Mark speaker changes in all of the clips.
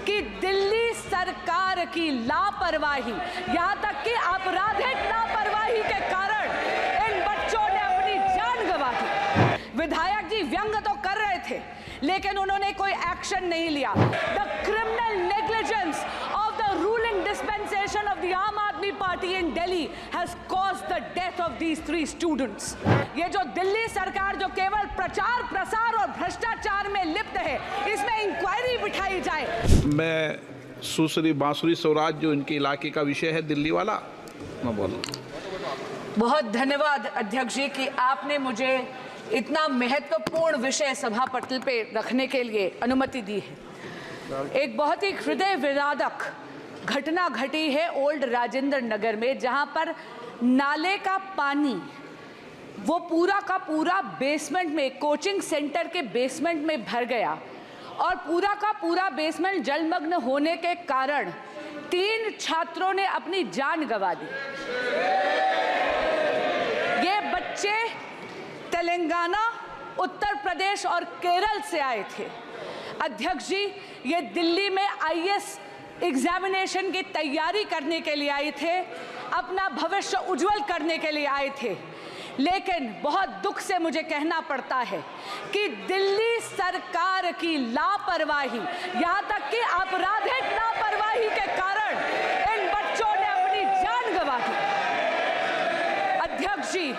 Speaker 1: कि दिल्ली सरकार की लापरवाही, यहाँ तक कि आपराधिक लापरवाही के कारण इन बच्चों ने अपनी जान गंवा दी। विधायक जी व्यंग तो कर रहे थे, लेकिन उन्होंने कोई एक्शन नहीं लिया। The criminal negligence of the ruling dispensation of the आम आदमी party in Delhi has caused the death of these 3 students. ये जो दिल्ली सरकार जो केवल प्रचार प्रसार और भ्रष्टाचार में लिप्त है, इसमें इंक्वायरी बिठाई जाए।
Speaker 2: मैं सुश्री बांसुरी स्वराज जो इनके इलाके का विषय है दिल्ली वाला, मैं बोलूँ।
Speaker 1: बहुत धन्यवाद अध्यक्ष जी कि आपने मुझे इतना महत्वपूर्ण विषय सभा पटल पे रखने के लिए अनुमति दी है। एक बहुत ही हृदय विदारक घटना घटी है ओल्ड राजेंद्र नगर में, जहां पर नाले का पानी वो पूरा का पूरा बेसमेंट में, कोचिंग सेंटर के बेसमेंट में भर गया और पूरा का पूरा बेसमेंट जलमग्न होने के कारण 3 छात्रों ने अपनी जान गंवा दी। ये बच्चे तेलंगाना, उत्तर प्रदेश और केरल से आए थे। अध्यक्ष जी, ये दिल्ली में आईएएस एग्जामिनेशन की तैयारी करने के लिए आए थे, अपना भविष्य उज्जवल करने के लिए आए थे। लेकिन बहुत दुख से मुझे कहना पड़ता है कि दिल्ली सरकार की लापरवाही, यहाँ तक कि आपराधिक लापरवाही के कारण इन बच्चों ने अपनी जान गंवा दी। अध्यक्ष जी,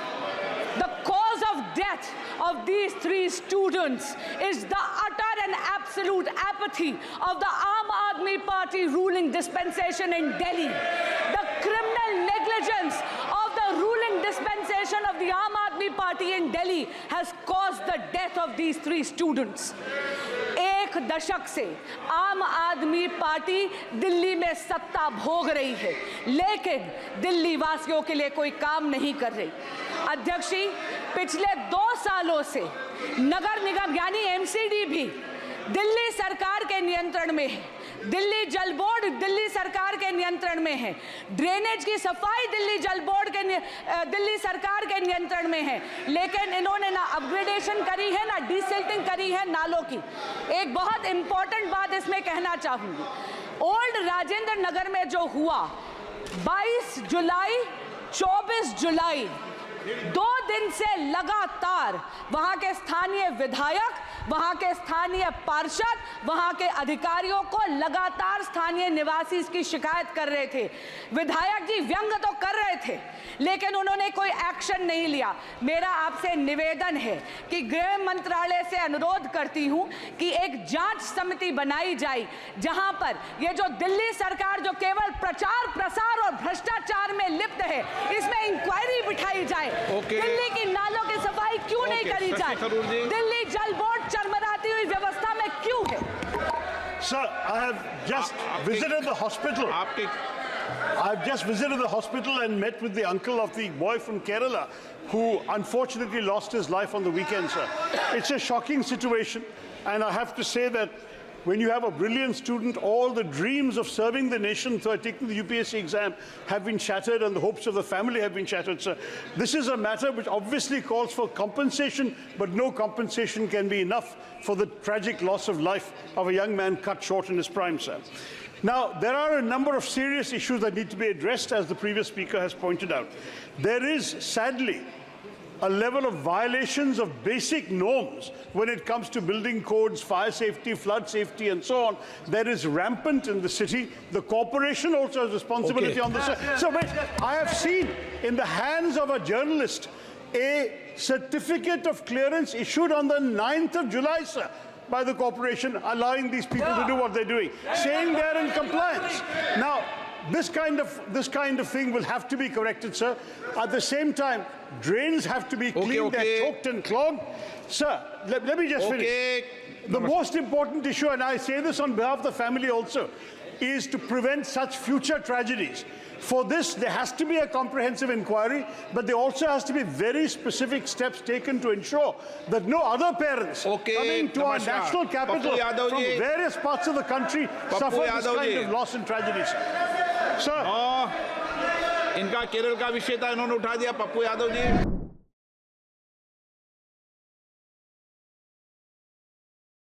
Speaker 1: the cause of death of these 3 students is the utter and absolute apathy of the Aam Aadmi Party ruling dispensation in Delhi. The criminal negligence of the ruling dispensation of the Aam Aadmi Party in Delhi has caused the death of these 3 students. 1 दशक से आम आदमी party Delhi में सत्ता भोग रही है, लेकिन दिल्ली वासियों के लिए कोई काम नहीं कर रही। अध्यक्ष जी, पिछले 2 सालों से नगर निगम यानी एमसीडी भी दिल्ली सरकार के नियंत्रण में है, दिल्ली जल बोर्ड दिल्ली सरकार के नियंत्रण में है, ड्रेनेज की सफाई दिल्ली जल बोर्ड के दिल्ली सरकार के नियंत्रण में है, लेकिन इन्होंने ना अपग्रेडेशन करी है, ना डीसिल्टिंग करी है नालों की। एक बहुत इंपॉर्टेंट बात इसमें कहना चाहूंगी, ओल्ड राजेंद्र नगर में जो हुआ 22 जुलाई 24 जुलाई 2 दिन से लगातार वहां के स्थानीय विधायक, वहां के स्थानीय पार्षद, वहां के अधिकारियों को लगातार स्थानीय निवासी इसकी शिकायत कर रहे थे। विधायक जी व्यंग तो कर रहे थे, लेकिन उन्होंने कोई एक्शन नहीं लिया। मेरा आपसे निवेदन है कि गृह मंत्रालय से अनुरोध करती हूं कि एक जांच समिति बनाई जाए, जहां पर ये जो दिल्ली सरकार जो केवल प्रचार प्रसार और भ्रष्टाचार में लिप्त है, इसमें इंक्वायरी बिठाई जाए। दिल्ली की नालों की सफाई क्यों नहीं करी जाए? दिल्ली जल बोर्ड चरमराती हुई व्यवस्था में क्यों है?
Speaker 3: Sir, I have just visited the hospital. I've just visited the hospital and met with the uncle of the boy from Kerala who unfortunately lost his life on the weekend, sir. It's a shocking situation, and I have to say that when you have a brilliant student, all the dreams of serving the nation through taking the UPSC exam have been shattered, and the hopes of the family have been shattered, sir. This is a matter which obviously calls for compensation, but no compensation can be enough for the tragic loss of life of a young man cut short in his prime, sir. Now, there are a number of serious issues that need to be addressed, as the previous speaker has pointed out. There is, sadly, a level of violations of basic norms when it comes to building codes, fire safety, flood safety, and so on. That is rampant in the city. The corporation also has responsibility on this. So wait, I have seen in the hands of a journalist a certificate of clearance issued on the 9th of July, sir, by the corporation, allowing these people to do what they're doing, saying they're in compliance. Now, this kind of thing will have to be corrected, sir. At the same time, drains have to be cleaned. They're choked and clogged. Sir, let me just finish. The most important issue, and I say this on behalf of the family also, is to prevent such future tragedies. For this, there has to be a comprehensive inquiry, but there also has to be very specific steps taken to ensure that no other parents coming to our national capital from various parts of the country suffer this kind of loss and tragedies. Sir.
Speaker 2: इनका केरल का विषय था, इन्होंने उठा दिया। पप्पू यादव जी।